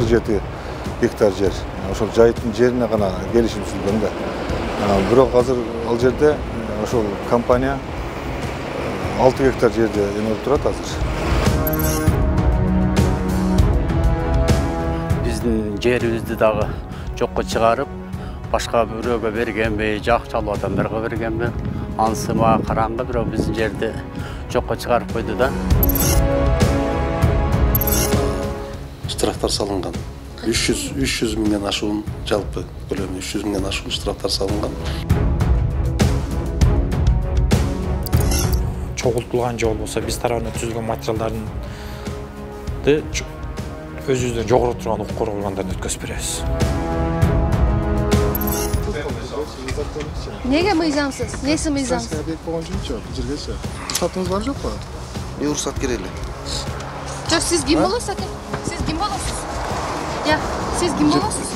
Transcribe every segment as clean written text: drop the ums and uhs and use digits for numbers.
47 гектар жер. Ошол жайыттын жерине гана келишим түзүлгөн да. Бирок азыр ал жерде ошол компания 6 гектар жерде эмелип турат азыр. Биздин жерибизди дагы жокко чыгарып, башка бирөөгө бергенби, жакчалуу адамдарга бергенби, анысы мага караңгы, бирок биздин жерди жокко чыгарып койду да. Штрафтар салынган. 300 миңден ашуун жалпы көлөмү 300 миңден ашуун штрафтар салынган. Чогултулган же болбосо биз тарабынан түзүлгөн материалдарды өзүбүздөн жогору турган укук коргоо органдарына өткөзүп беребиз. Неге мыйзамсыз? Неси мыйзамсыз? Рұқсатыңыз бар жоқ па? Не рұқсат керек эле? Жоқ, сіз ким болосуз ака? Сіз ким болосуз? Сіз ким болосуз?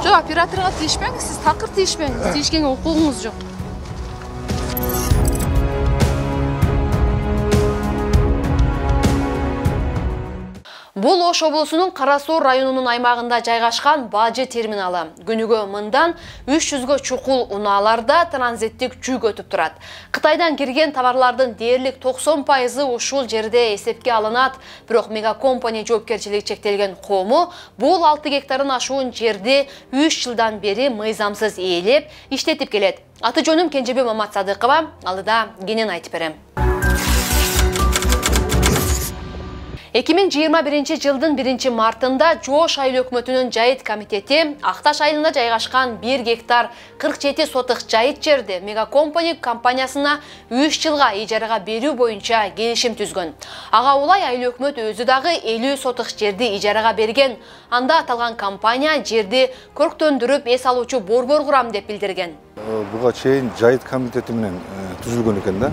Жоқ, операторға тийишпеңиз, сіз такыр тийишпеңиз. Тийишкенге укугуңуз жок. Бул Ош облусунун Кара Суу районунун аймагында жайгашкан Бажы терминалы. Күнүгө мындан 300гө чукул унааларда транзиттик жүк өтүп турат. Кытайдан кирген товарлардын дээрлик 90% ушул жерде эсепке алынат. Бирок мегакомпания жоопкерчилиги чектелген коому бул 6 гектарын ашуун жерди 3 жылдан бери мыйзамсыз ээлеп, иштетип келет. Аты жөнүм Кенжебек Мамат Садыкова, алыда кенен айтып берем. 2021 жылдын 1 мартында Жоош айыл өкмөтүнүн жайыт комитети Акташ айылында жайгашкан 1 гектар 47 сотық жайыт жерди мегакомпания компаниясына 3 жылга ижарага берүү боюнча келишим түзгөн. Ага улай айыл өкмөт өзү дагы 50 сотық жерди ижарага берген. Анда аталган компания жерди көрктөндүрүп эс алуучу борбор курам деп билдирген. Буга чейин жайыт комитети менен түзүлгөн экен да.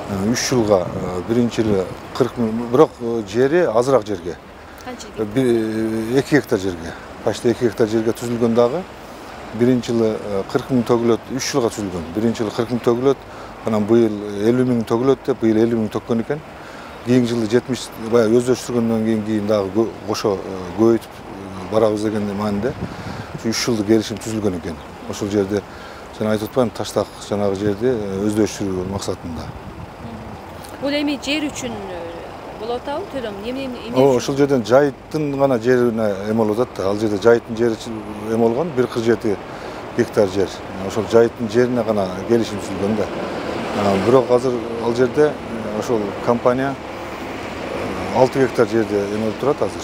3 жылга биринчи эле 40 миң, бирок жери азыраак жерге. Канча? 2 гектар жерге. Почти 2 гектар жерге түзүлгөн дагы. Биринчи эле 40 миң төгүлөт, 3 жылга түзүлгөн. Биринчи эле 40 миң төгүлөт, анан быйыл 50 миң төгүлөт деп, быйыл 50 миң төккөн экен. Кийинки жылы 70 баягы өздөштүргөндөн кийин дагы кошо көбөйтүп барабыз деген маанидә 3 жылдык келишим түзүлгөн экен. Ошол жерде жана айтып атпаймынбы, таштак жанагы жерди өздөштүрүү максатында. Бул эми жер үчүн болот атабы, төлөм? Эмне? Ошол жерден жайыттын гана жерине эме болуп атат да. Ал жерде жайыттын жери эме болгон 147 гектар жер. Ошол жайыттын жерине гана келишим түзүлгөн да. Бирок азыр ал жерде ошол компания 6 гектар жерде эме турат азыр.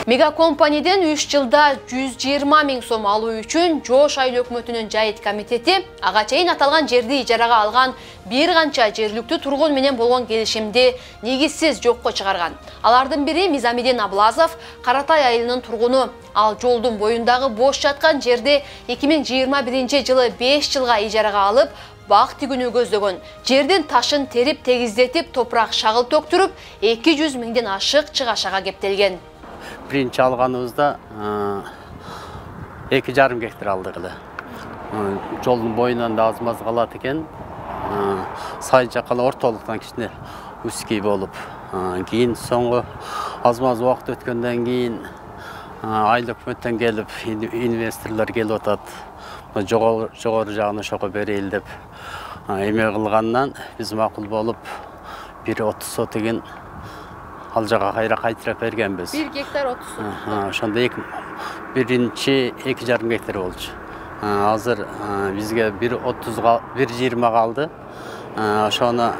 Мегакомпанияден 3 жылда 120 миң сом алуу үчүн Жоош айыл өкмөтүнүн жайыт комитети ага чейин аталган жерди ижарага алган бир канча жергиликтүү тургун менен болгон келишимди негизсиз жокко чыгарган. Алардын бири Мизамидин Аблазов, Каратай айылынын тургуну. Ал жолдун боюндагы бош жаткан жерди 2021 жылы 5 жылга ижарага алып, бак тигүүнү көздөгөн. Жердин ташын терип тегиздетип, топурак шагыл төктүрүп, 200 миңден ашык чыгашага кептелген. Биринчи алганыбызда 2,5 гектар алдык эле. Жолдун боюнан да аз-маз калат экен. Сайын жаккала ортолуктан кичине узкий болуп, кийин соңку аз-маз убакыт өткөндөн кийин айыл өкмөттөн келип, инвесторлор келип атат. Жогору жагын ошого берейли деп эме кылгандан биз макул болуп 1,30 сотыгын ал жака кайтырып бергенбиз. 1 гектар 30 сотық. Ошондо биринчи 2,5 гектар болчу. Азыр бизге 1,20 калды. Ошону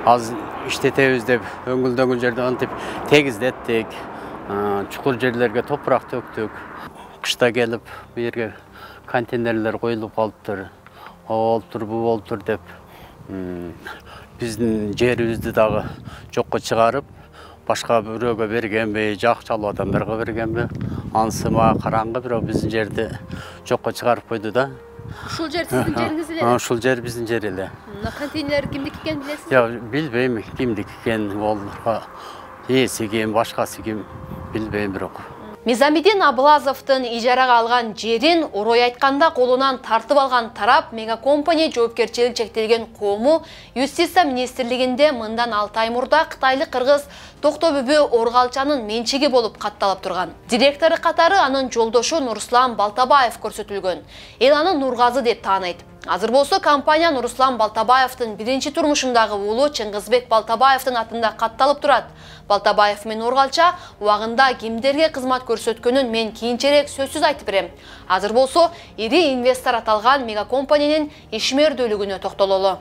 аз иштетебиз деп өңүлдөгөн жерди антип тегиздеттик. Чукур жерлерге топурак төктүк. Кышта келип, бу жерге контейнерлер коюлуп калыптыр. О болуптур, бу болуптур деп биздин жерибизди дагы жокко чыгарып, башка бирөөгө бергенби, жакчалуу адамдарга бергенби, анысы мага караңгы, бирок биздин жерди жокко чыгарып койду да. Ушул жер сиздин жериңиз эле? Ушул жер биздин жер эле. Контейнер кимдики экенин билесизби? Жок, билбейм кимдики экенин, ол ээси ким, башкасы ким билбейм бирок. Мизамидин Абылазовдун ижарага алган жерин орой айтканда колунан тартып алган тарап мегакомпания жоопкерчилиги чектелген коому Юстиция министрлигинде мындан 6 ай мурда кытайлык кыргыз Токтобүбү Оргалчанын менчиги болуп катталып турган. Директору катары анын жолдошу Нуруслан Балтабаев көрсөтүлгөн. Эл аны Нургазы деп тааныйт. Азыр болсо компания Нуруслан Балтабаевдин биринчи турмушундагы уулу Чыңгызбек Балтабаевдин атында катталып турат. Балтабаев менен Оргалча убагында кимдерге кызмат көрсөткөнүн мен кийинчерээк сөзсүз айтып берем. Азыр болсо ири инвестор аталган мегакомпаниянын ишмердүүлүгүнө токтололу.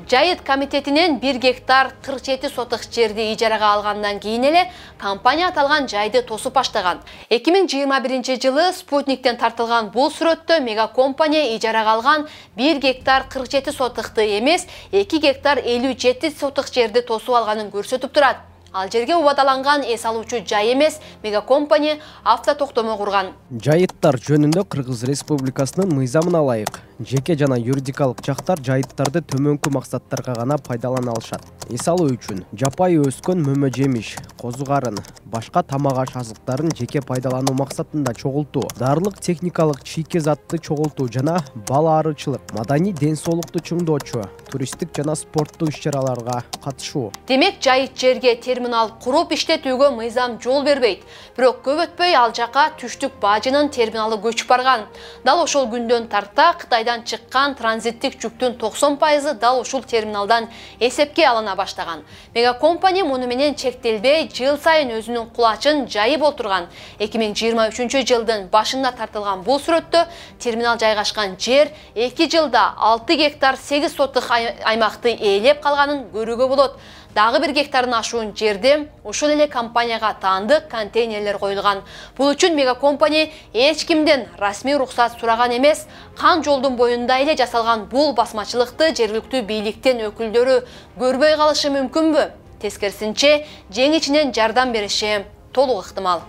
Жайыт комитетинен 1 гектар 47 сотық жерди ижарага алгандан кийин эле компания аталган жайды тосуп баштаган. 2021 жылы Спутниктен тартылган бул сүрөттө мегакомпания ижарага алган 1 гектар 47 сотыкты эмес, 2 гектар 57 сотық жерди тосуп алганын көрсөтүп турат. Ал жерге убадаланган эс алуучу жай эмес, мегакомпания автотоктомо курган. Жайыттар жөнүндө Кыргыз Республикасынын мыйзамына ылайык жеке жана юридикалык жактар жайыттарды төмөнкү максаттарга гана пайдалана алышат. Эс алуу үчүн жапайы өскөн мөмө жемиш, козу карын, башка тамак аш азыктарын жеке пайдалануу максатында чогултуу, дарылык техникалык чийке затты чогултуу жана бала арычылык, маданий ден соолукту чыңдоочу, туристтик жана спорттук иш-чараларга катышуу. Демек жайыт жерге терминал куруп иштетүүгө мыйзам жол бербейт. Бирок көп өтпөй ал жака түштүк бажынын терминалы көчүп барган. Дал ошол күндөн тарта Кытайдан чыккан транзиттик жүктүн 90% дал ушул терминалдан эсепке алына баштаган. Мегакомпания муну менен чектелбей, жыл сайын өзүнүн кулачын жайып отурган. 2023 жылдын башында тартылган бул сүрөттө терминал жайгашкан жер 2 жылда 6 гектар 8 сотық аймакты ээлеп калганын көрүүгө болот. Дагы 1 гектарын ашуун жерде ушул эле компанияга таандык контейнерлер коюлган. Бул үчүн мегакомпания эч кимден расмий уруксат сураган эмес, кан жолдун боюнда эле жасалган бул басмачылыкты жергиликтүү бийликтин өкүлдөрү көрбөй калышы мүмкүнбү? Тескерисинче, жең ичинен жардам бериши толук ыктымал.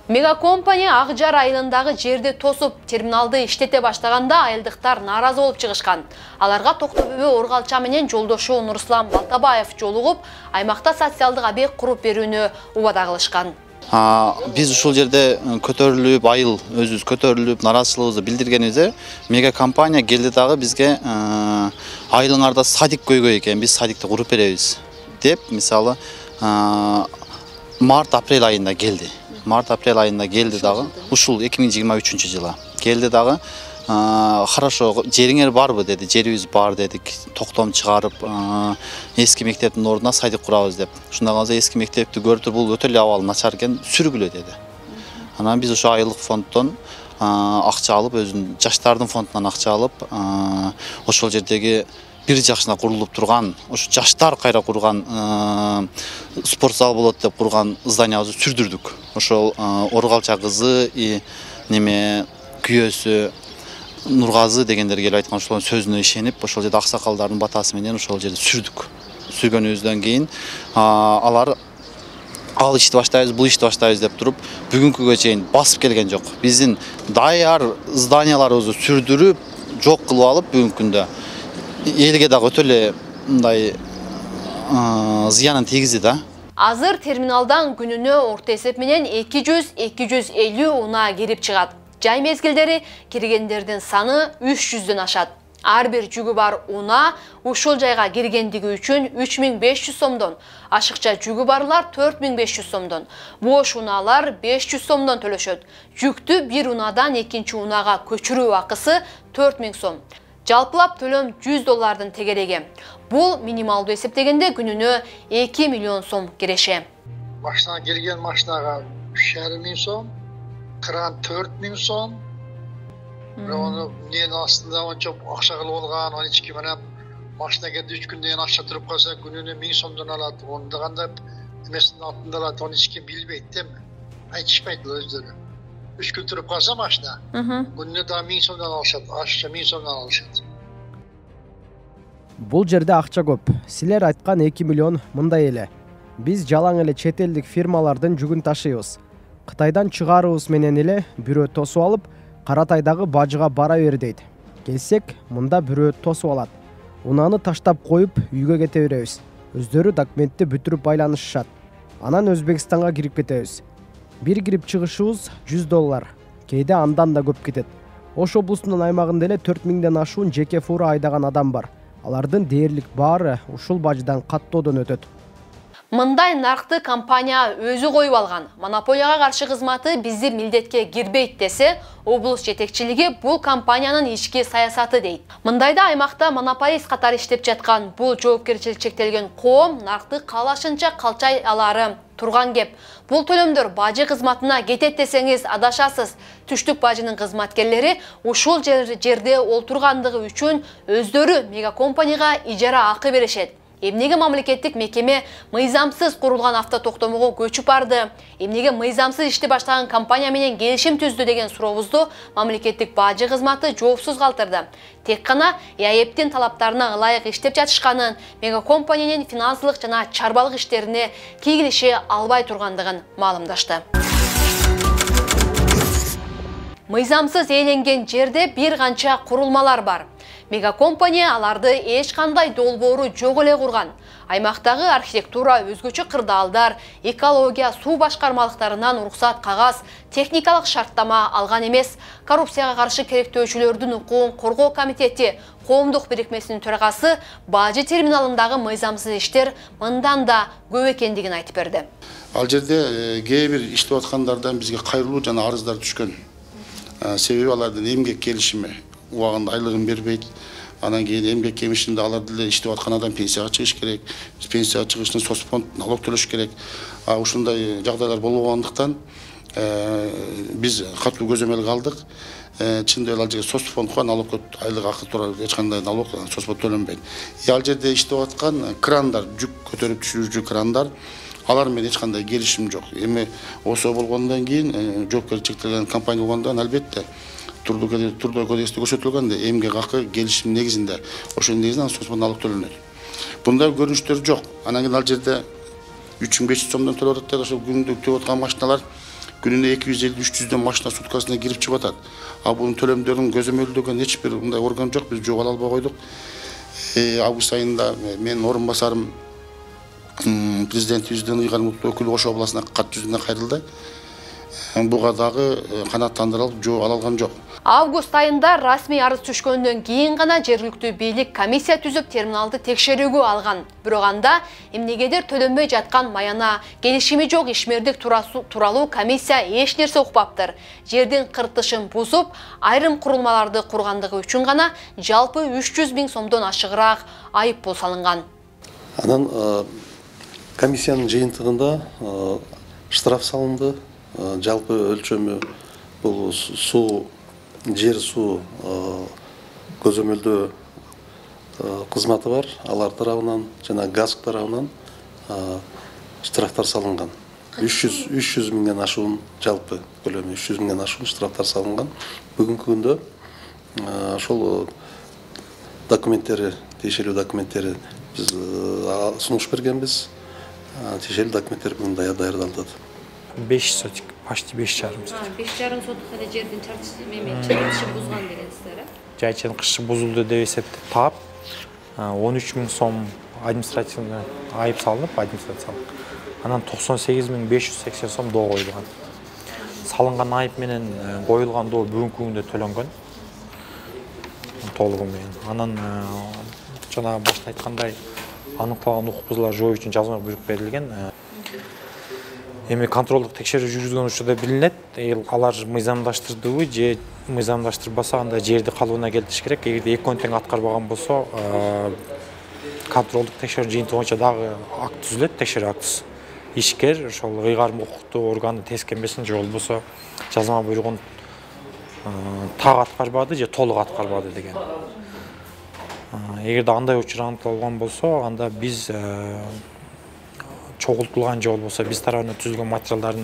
Мегакомпания Акжар айылындагы жерди тосуп, терминалды иштете баштаганда айылдыктар нааразы болуп чыгышкан. Аларга Токтобүбү Оргалча менен жолдошу Нуруслан Балтабаев жолугуп, аймакта социалдык объект куруп берүүнү убада кылышкан. Биз ушул жерде көтөрүлүп, айыл өзүбүз көтөрүлүп, нааразычылыгыбызды билдиргенибизде, мегакомпания келди дагы бизге айылыңарда садик көйгөй экен, биз садикти куруп беребиз деп, мисалы, март-апрель айында келди. Март-апрель айында келди дагы, ушул 2023 жылы келди дагы, хорошо, жериңер барбы деди, жерибиз бар дедик, токтом чыгарып, эски мектептин ордуна садик курабыз деп. Шундай калса эски мектепти көрүп, бул өтө эле абалы начар экен, сүргүлө деди. Анан биз ошо айылдык фонддон акча алып, өзүнүн жаштардын фондунан акча алып, ошол жердеги бир жакшына курулуп турган, ошо жаштар кайра курган спорт зал болот деп курган зданиябызды сүрдүрдүк. Ошол Оргалча кызы и неме күйөөсү Нургазы дегендер келип айткан ошолордун сөзүнө ишенип, ошол жерде аксакалдардын батасы менен ошол жерде сүрдүк. Сүргөнүбүздөн кийин алар ал ишти баштайбыз, бул ишти баштайбыз деп туруп, бүгүнкүгө чейин басып келген жок. Биздин даяр зданияларыбызды сүрдүрүп, жок кылып алып бүгүнкү күндө элге дагы өтө эле мындай зыянын тийгизди да. Азыр терминалдан күнүнө орто эсеп менен 200-250 унаа кирип чыгат. Жай мезгилдери киргендердин саны 300дөн ашат. Ар бир жүгү бар унаа ушул жайга киргендиги үчүн 3500 сомдон, ашыкча жүгү барлар 4500 сомдон, бош унаалар 500 сомдон төлөшөт. Жүктү бир унаадан экинчи унаага көчүрүү акысы 4000 сом. Жалпылап төлөм $100 тегереги. Бул минималдуу эсептегенде күнүнө 2 миллион сом киреше. Машина келген машинага 3,5 сом, кран 4000 сом. Onu neyin aslında on çok akşa kılıp olgan, on içki menep maşına geldi 3 günden akşa durup kalsa gününü 1000 somdan aladı. Onu da kanda demesinin altında aladı, onu içki bilmeydi değil mi? İçmeydiler özleri. 3 gün durup kalsa maşına, gününü daha 1000 somdan alışadı, aşağı 1000 somdan alışadı. Бул жерде акча көп. Силер айткан 2 миллион мындай эле. Биз жалаң эле чет элдик фирмалардын жүгүн ташыйбыз. Кытайдан чыгарыбыз менен эле бирөө тосуп алып, Каратайдагы бажыга бара бер дейт. Келсек, мында бирөө тосуп алат. Унааны таштап коюп үйгө кете беребиз. Өздөрү документти бүтүрүп байланышышат. Анан Өзбекстанга кирип кетебиз. Бир кирип чыгышыбыз $100. Кээде андан да көп кетет. Ош облусунун аймагында эле 4000ден ашуун жеке фура айдаган адам бар. Алардын дээрлик баары ушул бажыдан каттоодон өтөт. Мындай наркты компания өзү коюп алган. Монополияга каршы кызматы бизди милдетке кирбейт десе, облус жетекчилиги бул компаниянын ички саясаты дейт. Мындайда аймакта монополист катары иштеп жаткан бул жоопкерчилик чектелген коом наркты каалашынча калчай алары турган кеп. Бул төлөмдөр бажы кызматына кетет десеңиз адашасыз. Түштүк бажынын кызматкерлери ушул жерде олтургандыгы үчүн өздөрү мегакомпанияга ижара акы беришет. Эмнеге мамлекеттик мекеме мыйзамсыз курулган автотоктомого көчүп барды? Эмнеге мыйзамсыз ишти баштаган компания менен келишим түздү деген сурообузду мамлекеттик бажы кызматы жоопсуз калтырды. Тек гана ЯЭПтин талаптарына ылайык иштеп жатышканын, мегакомпаниянын финансылык жана чарбалык иштерине кийлеше албай тургандыгын маалымдашты. Мыйзамсыз ээленген жерде бир канча курулмалар бар. Мегакомпания аларды эч кандай долбоору жок эле курган. Аймактагы архитектура, өзгөчө кырдаалдар, экология, суу башкармалыктарынан уруксат кагаз, техникалык шарттама алган эмес. Коррупцияга каршы керектөөчүлөрдүн укугун коргоо комитети коомдук бирикмесинин төрагасы бажы терминалындагы мыйзамсыз иштер мындан да көп экендигин айтып берди. Ал жерде кээ бир иштеп аткандардан бизге кайрылуу жана арыздар түшкөн. Себеби алардын эмгек келишими убагында айлыгын бербейт. Анан кийин эмгек кемишинде алар деле иштеп аткан адам пенсияга чыгыш керек. Пенсияга чыгыштын соцфонд налог төлөш керек. Ушундай жагдайлар болбогондуктан биз катуу көзөмөл калдык. Чындап эле ал жерге соцфондко налог айлык акы тууралуу эч кандай налог соцфонд төлөнбөйт. Ал жерде иштеп аткан крандар, жүк көтөрүп түшүрүүчү крандар, алар менен эч кандай келишим жок. Эми осо болгондон кийин жоопкерчиликтелген компания болгондон албетте Трудовой кодексте көрсөтүлгөн эмгек акы келишим негизинде, ошол негизинен соцфонд налог төлөнөт. Бундай көрүнүштөр жок. Анан кийин ал жерде 3500 сомдон төлөп атат, ошол күндүк төп аткан машиналар күнүнө 250-300дөн машина суткасына кирип чыгып атат. Бунун төлөмдөрүн көзөмөлдөгөн эч бир мындай орган жок, биз жок ала албай койдук. Август айында менин орун басарым президентибиздин ыйгарым өкүлү Ош областына кат жүзүнө кайрылды. Буга дагы канааттандырылып жооп ала алган жок. Август айында расмий арыз түшкөндөн кийин гана жергиликтүү бийлик комиссия түзүп терминалды текшерүүгө алган. Бирок анда эмнегедир төлөнбөй жаткан маяна, келишими жок ишмердик тууралуу комиссия эч нерсе укпаптыр. Жердин кыртышын бузуп, айрым курулмаларды кургандыгы үчүн гана жалпы 300 000 сомдон ашыгыраак айып пул салынган. Анан комиссиянын жыйынтыгында штраф салынды. Жалпы өлчөмү бул суу, жер суу көзөмөлдөө кызматы бар. Алар тарабынан жана газ тарабынан штрафтар салынган. 300 миңден ашуун жалпы көлөмү 300 миңден ашуун штрафтар салынган. Бүгүнкү күндө ошол документтери, тиешелүү документтери биз сунуш бергенбиз. Тиешелүү документтер бүгүн даярдалды. 5 сотик, почти 5,5 сотик. 5,5 сотикте жердин чарчышы бузган дегенсиздер, Жайчын кышы бузулду деп эсептеп таап 13 000 сом административный айып салынып, администрациялык. Анан 98 580 сом доо коюлган. Салынган айып менен коюлган доо бүгүнкү күндө төлөнгөн. Толугу менен. Анан жана башта айткандай аныкталган укук бузуулар жоо үчүн жазма буйрук берилген. Эми контролдук текшерүү жүргүзгөн учурда билинет, алар мыйзамдаштырдыбы же мыйзамдаштырбаса анда жерди калыбына келтириш керек. Эгерде экөөнү тең аткарбаган болсо, контролдук текшерүү жыйынтыгы боюнча дагы акт түзүлөт, текшерүү актысы. Ишкер ошол ыйгарым укуктуу органды тескенбесин же болбосо жазма буйругун так аткарбады же толук аткарбады деген. Эгерде андай учур аныкталган болсо, анда биз чогултулган же болбосо биз тарабынан түзүлгөн материалдарды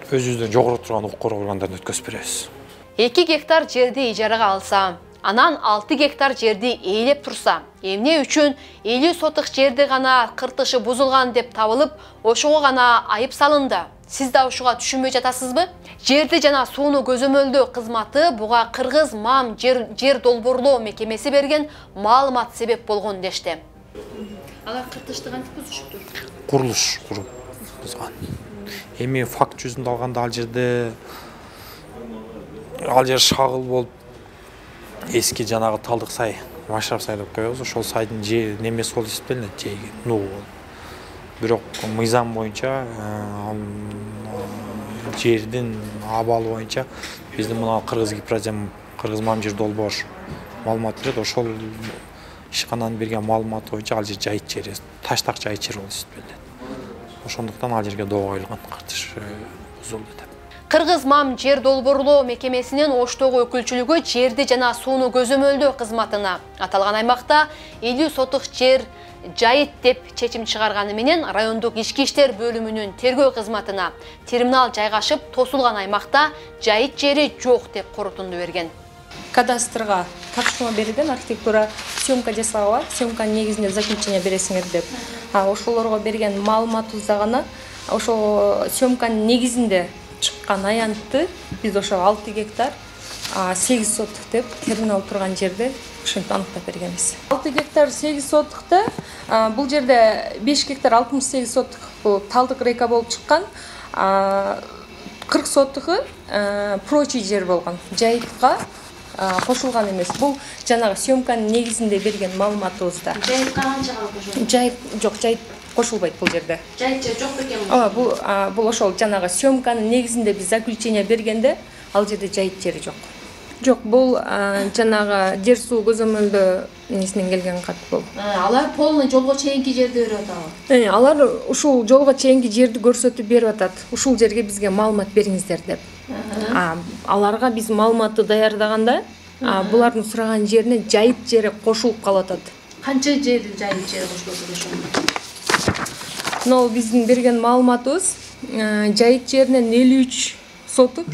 өзүбүздөн жогору турган укук коргоо органдарына өткөзүп беребиз. 2 гектар жерди ижарага алса, анан 6 гектар жерди ээлеп турса, эмне үчүн 50 сотык жерди гана кыртышы бузулган деп табылып, ошого гана айып салынды? Сиз да ушуга түшүнбөй жатасызбы? Жерди жана сууну көзөмөлдөө кызматы буга Кыргыз МАМ жер долбоорлоо мекемеси берген маалымат себеп болгон дешти. Алар кыртышты кантип бузушуптур? Курулуш куруп бузган. Эми факт жүзүндө алганда ал жер шагыл болуп эски жанагы талдык сай, машрап сай деп коебуз. Ошол сайдын немеси болуп эсептелинет, жеги нугу болуп. Бирок мыйзам боюнча жердин абалы боюнча биздин мына Кыргыз Гипрозем, Кыргыз МАМ жер долбоор маалымат берет. Ошол ишкананын берген маалыматы боюнча ал жер жайыт жер, таштак жайыт жер болуп эсептелет. Ошондуктан ал жерге доо коюлган, кыртыш бузулду деп. Кыргыз МАМ жер долбоорлоо мекемесинин Оштогу өкүлчүлүгү жерди жана сууну көзөмөлдөө кызматына аталган аймакта 50 сотук жер жайыт деп чечим чыгарганы менен райондук ички иштер бөлүмүнүн тергөө кызматына терминал жайгашып тосулган аймакта жайыт жери жок деп корутунду берген. Кадастрга тапшырма берилген, архитектура съемка жасагыла, съемканын негизинде заключение бересиңер деп. Ошолорго берген маалыматыбызда гана ошол съемканын негизинде чыккан аянтты биз ошо 6 гектар 8 сотук деп терминал турган жерде ошентип аныктап бергенбиз. 6 гектар 8 сотукта бул жерде 5 гектар 68 сотук бул талдык река болуп чыккан, 40 сотугу прочий жер болгон, жайытка кошулган эмес. Бул жанагы съемканын негизинде берген маалыматыбызда. Жайытка канча кошулган? Жайыт жок, жайыт кошулбайт бул жерде. Жайыт жер жок бекен? Бул ошол жанагы съемканын негизинде биз заключение бергенде ал жерде жайыт жери жок. Жок, бул жанагы жер суу көзөмөлдөө несинен келген кат бул. Алар полный жолго чейинки жерди берип атабы? Алар ушул жолго чейинки жерди көрсөтүп берип атат. Ушул жерге бизге маалымат бериңиздер деп. Аларга биз маалыматты даярдаганда, булардын сураган жерине жайыт жери кошулуп калып атат. Канча жерди жайыт жери кошулуп ошондо? Мына биздин берген маалыматыбыз жайыт жеринен 53 сотук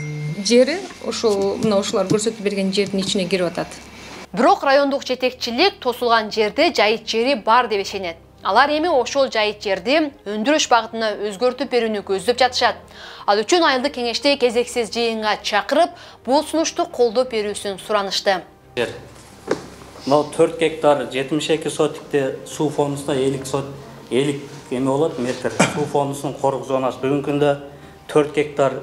жери ошол мына ошолар көрсөтүп берген жердин ичине кирип атат. Бирок райондук жетекчилик тосулган жерде жайыт жери бар деп ишенет. Алар эми ошол жайыт жерди өндүрүш багытына өзгөртүп берүүнү көздөп жатышат. Ал үчүн айылдык кеңеште кезексиз жыйынга чакырып, бул сунушту колдоп берүүсүн суранышты. Мына 4 гектар 72 сотикте суу фонусуна 50 эме болот метр. Суу фонусунун корuk зонасы бүгүнкү күндө 4 гектар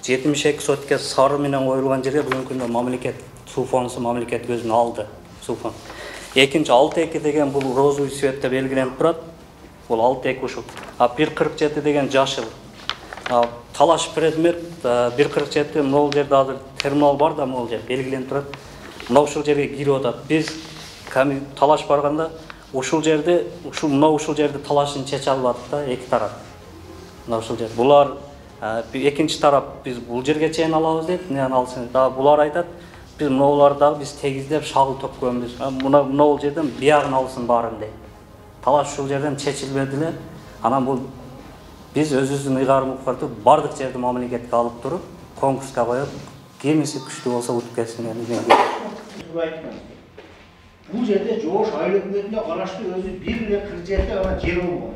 72 сотикке сары менен коюлган жерге бүгүнкү күндө мамлекет суу фонусу мамлекет көзүн алды. Суу фон. Экинчи 6-2 деген бул розовый цветте белгиленип турат. Бул 6-2 ушул. 1.47 деген жашыл. Талаш предмет 1.47 могул жерде азыр терминал бар да могул жер белгиленип турат. Мына ушул жерге кирип атат. Биз талаш барганда ушул жерде ушул жерде талашын чече албадык да, эки тарап. Мына ушул жер. Булар экинчи тарап биз бул жерге чейин алабыз дейт. Эмне алсын? Да булар айтат. Biz mınavularda biz tegizlep şağıl tökkömbüz. Mınavul жерден biyagın alsın barın deyip. Talaş şul жерден çeçilmediler. Anam bu biz özümüzün ıygarımı kurtup bardık жерді mamleketke alıp durup konkurska koyup gemisi güçlü olsa utup gelsin yani. Bu жерде Жош айыл өкмөтүнө караштуу өзү бир эле кыржетте гана жер болгон.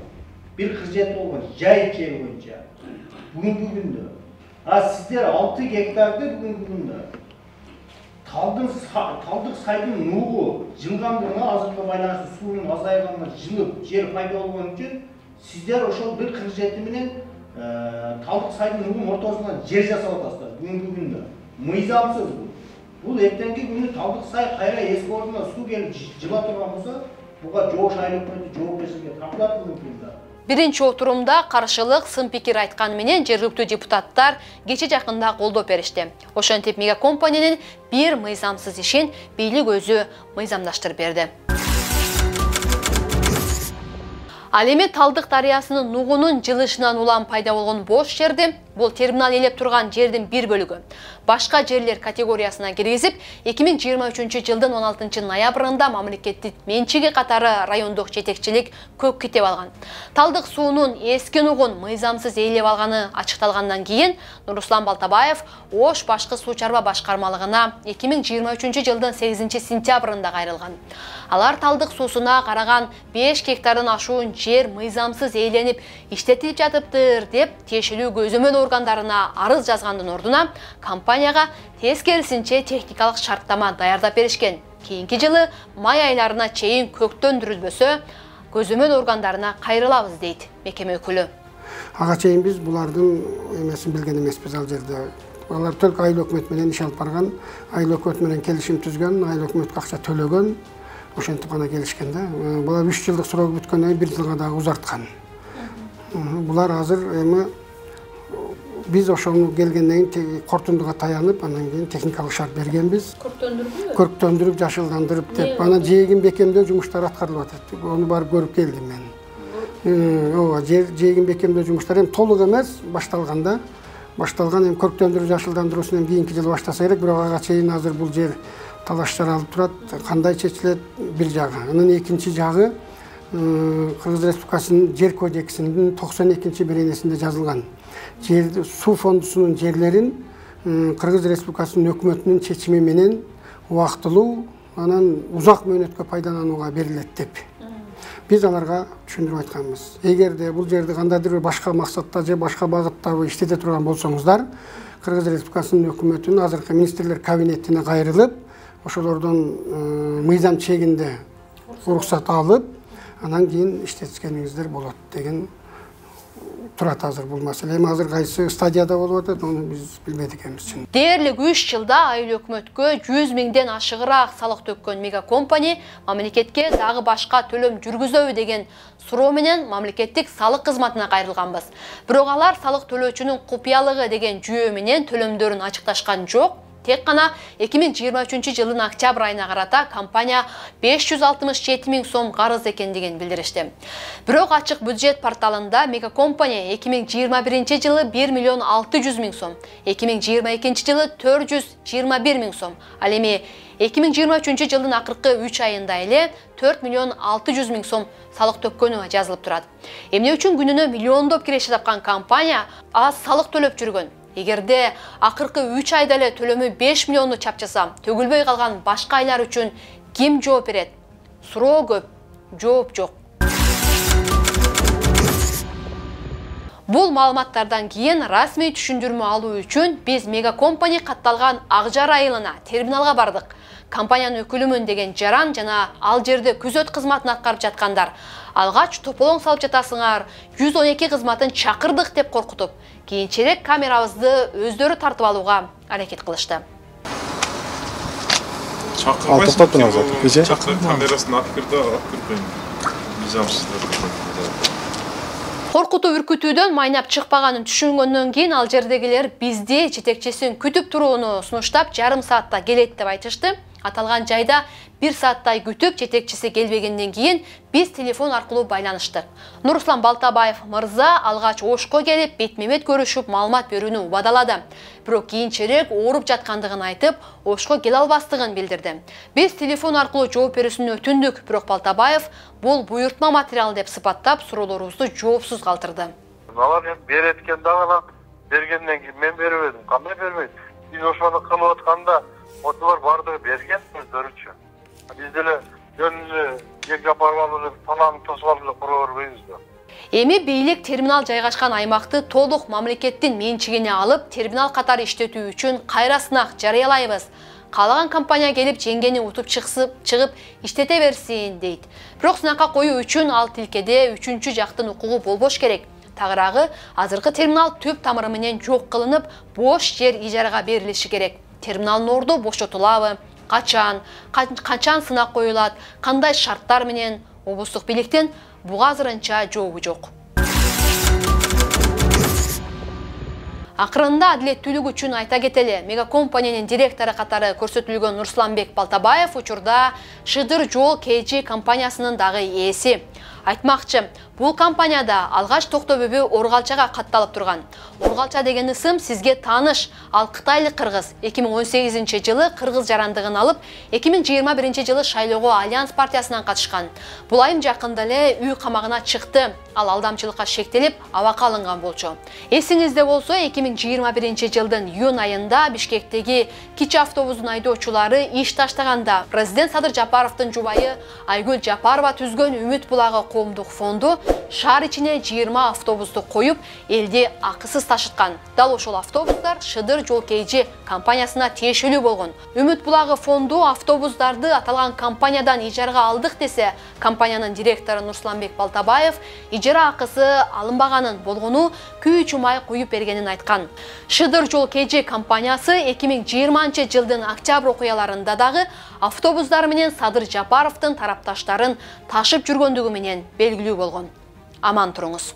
Бир кыржет болгон, жайыт жери боюнча. Бүгүнкү күндө. Сиздер 6 гектарды бүгүнкү күндө талдык сайдын нугу жылгандыгына азыркы байланыштуу суунун азайганына жылып жер пайда болгон үчүн сиздер ошол бир кыржети менен талдык сайдын нугунун ортосуна жер жасап атасыздар бүгүнкү күндө. Мыйзамсыз бул. Бул эртеңки күнү талдык сай кайра эски ордуна суу келип жыла турган болсо, буга Жош айыл өкмөтү жоопкерчиликке тартылат бүгүнкү күндө. Биринчи отурумда каршылык сын пикир айтканы менен жергиликтүү депутаттар кече жакында колдоп беришти. Ошентип мегакомпаниянын бир мыйзамсыз ишин бийлик өзү мыйзамдаштырып берди. Ал эми Талдык дарыясынын нугунун жылышынан улам пайда болгон бош жерди, бул терминал ээлеп турган жердин бир бөлүгү. башка жерлер категориясына киргизип, 2023 жылдын 16 ноябрында мамлекеттик менчиги катары райондук жетекчилик көк китеп алган. Талдык суунун эски нугун мыйзамсыз ээлеп алганы ачыкталгандан кийин Нуруслан Балтабаев Ош башкы суу чарба башкармалыгына 2023 жылдын 8 сентябрында кайрылган. Алар талдык суусуна караган 5 гектардан ашуун жер мыйзамсыз ээленип иштетилип жатыптыр деп тиешелүү көзөмөл органдарына арыз жазгандын ордуна компанияга тескерисинче техникалык шарттама даярдап беришкен. Кийинки жылы май айларына чейин көктөндүрүлбөсө көзөмөл органдарына кайрылабыз дейт мекеме өкүлү. Ага чейин биз булардын эмесин билген эмеспиз ал жерде. Алар только айыл өкмөт менен иш алып барган, айыл өкмөт менен келишим түзгөн, айыл өкмөткө акча төлөгөн, ошентип гана келишкен да. Булар 3 жылдык срок бүткөндөн кийин 1 жылга дагы узарткан. Булар азыр эми биз ошону келгенден кийин Кортундуга таянып, андан кийин техникалык шарт бергенбиз. Көрктөндүрүп, жашылдандырып деп, анан жээгин бекемдөө жумуштары аткарылып атат. Ону барып көрүп келдим мен. Ооба, жээгин бекемдөө жумуштары эми толук эмес, башталган да. Башталган эми көрктөндүрүп, жашылдандыруусун кийинки жылы баштаса керек, бирок ага чейин азыр бул жер талаш жаралып турат. Кандай чечилет бир жагы. Анын экинчи жагы Кыргыз Республикасынын жер кодексинин 92-ci беренесинде жазылган. Жер суу фондусунун жерлерин Кыргыз Республикасынын өкмөтүнүн чечими менен убактылуу, анан узак мөөнөткө пайдаланууга берилет деп. Биз аларга түшүндүрүп айтканбыз. Эгерде бул жерди кандайдыр бир башка максатта же башка багытта иштете турган болсоңуздар, Кыргыз Республикасынын өкмөтүнүн азыркы министрлер кабинетине кайрылып, ошолордон мыйзам чегинде уруксат алып, анан кийин иштеткениңиздер болот деген турат азыр бул маселе. Эми азыр кайсы стадияда болуп атат, аны биз билбейт экенбиз. Дээрлик 3 жылда айыл өкмөткө 100 миңден ашыгыраак салык төккөн мегакомпания мамлекетке дагы башка төлөм жүргүзөбү деген суроо менен мамлекеттик салык кызматына кайрылганбыз. Бирок алар салык төлөөчүнүн купуялыгы деген жүйө менен төлөмдөрүн ачыкташкан жок. Тек қана 2023 жылдың октябрь айына карата компания 567 миң сом карыз экендигин билдиришти. Бирок ачык бюджет порталында мегакомпания 2021 жылы 1 миллион 600 миң сом, 2022 жылы 421 миң сом, ал эми 2023 жылдын акыркы 3 айында эле 4 миллион 600 миң сом салык төккөнү жазылып турат. Эмне үчүн күнүнө миллиондоп киреше тапкан компания аз салык төлөп жүргөн? Эгерде акыркы 3 айда эле төлөмү 5 миллионду чапчаса, төгүлбөй калган башка айлар үчүн ким жооп берет? Суроо көп, жооп жок. Бул маалыматтардан кийин расмий түшүндүрмө алуу үчүн биз мегакомпания катталган Акжар айылына терминалга бардык. Компаниянын өкүлүмүн деген жаран жана ал жерде күзөт кызматын аткарып жаткандар. Алгач тополоң салып жатасыңар, 112 кызматын чакырдык деп коркутуп, кийинчерээк камерабызды өздөрү тартып алууга аракет кылышты. Коркутуп үркүтүүдөн майнап чыкпаганын түшүнгөндөн кийин ал жердегилер бизди жетекчисин күтүп турууну сунуштап, жарым саатта келет деп айтышты. Аталган жайда 1 сааттай күтүп, жетекчиси келбегенден кийин биз телефон аркылуу байланыштык. Нуруслан Балтабаев мырза алгач Ошко келип, бетме-бет көрүшүп, маалымат берүүнү убадалады. Бирок кийинчерээк ооруп жаткандыгын айтып, Ошко келе албастыгын билдирди. Биз телефон аркылуу жооп берүүсүн өтүндүк, бирок Балтабаев бул буйртма материал деп сыпаттап суроолорубузду жоопсуз калтырды. Алар эми берет экен дагы, бергенден кийин мен бербедим. Кандай бербейт? Биз ошону кылып атканда отолор бардыгы берген өздөрүчө. Биз деле жөнүнө жек жапарбалуу талааны тосуп эле кура бербейбиз да. Эми бийлик терминал жайгашкан аймакты толук мамлекеттин менчигине алып, терминал катары иштетүү үчүн кайра сынак жарыялайбыз. Каалаган компания келип жеңгени утуп чыгып иштете берсин дейт. Бирок сынакка коюу үчүн ал тилкеде 3-чү жактын укугу болбош керек. Тагыраагы азыркы терминал түп тамыры менен жок кылынып, бош жер ижарага берилиши керек. Терминалдын орду бошотулабы, качан сынак коюлат, кандай шарттар менен облустук бийликтин буга азырынча жообу жок. Акырында адилеттүүлүк үчүн айта кетели, мегакомпаниянын директору катары көрсөтүлгөн Нурсуланбек Балтабаев учурда Шыдыр жол KG компаниясынын дагы ээси. Айтмакчы, бул компанияда алгач Токтобөбү Оргалчага катталып турган. Оргалча деген ысым сизге тааныш. Ал Кытайлык кыргыз 2018-жылы кыргыз жарандыгын алып, 2021-жылы шайлоого Альянс партиясынан катышкан. Бул айым жакында эле үй камагына чыкты. Ал алдамчылыкка шектелип, абакка алынган болчу. Эсиңизде болсо, 2021-жылдын июнь айында Бишкектеги кичи автобустун айдоочулары иш таштаганда президент Садыр Жапаровдун жубайы Айгүл Жапарова түзгөн Үмүт булагы коомдук фонду шаар ичине 20 автобусту коюп, элди акысыз ташыткан. Дал ошол автобустар Шыдыр жол кейжи компаниясына тиешелүү болгон. Үмүт булагы фонду автобустарды аталган компаниядан ижарага алдык десе, компаниянын директору Нурсуланбек Балтабаев ижара акысы алынбаганын, болгону күй чумай коюп бергенин айткан. Шыдыр жол кейжи компаниясы 2020-жылдын октябрь окуяларында дагы автобустар менен Садыр Жапаровдун тарапташтарын ташып жүргөндүгү менен белгилүү болгон. Аман туруңуз.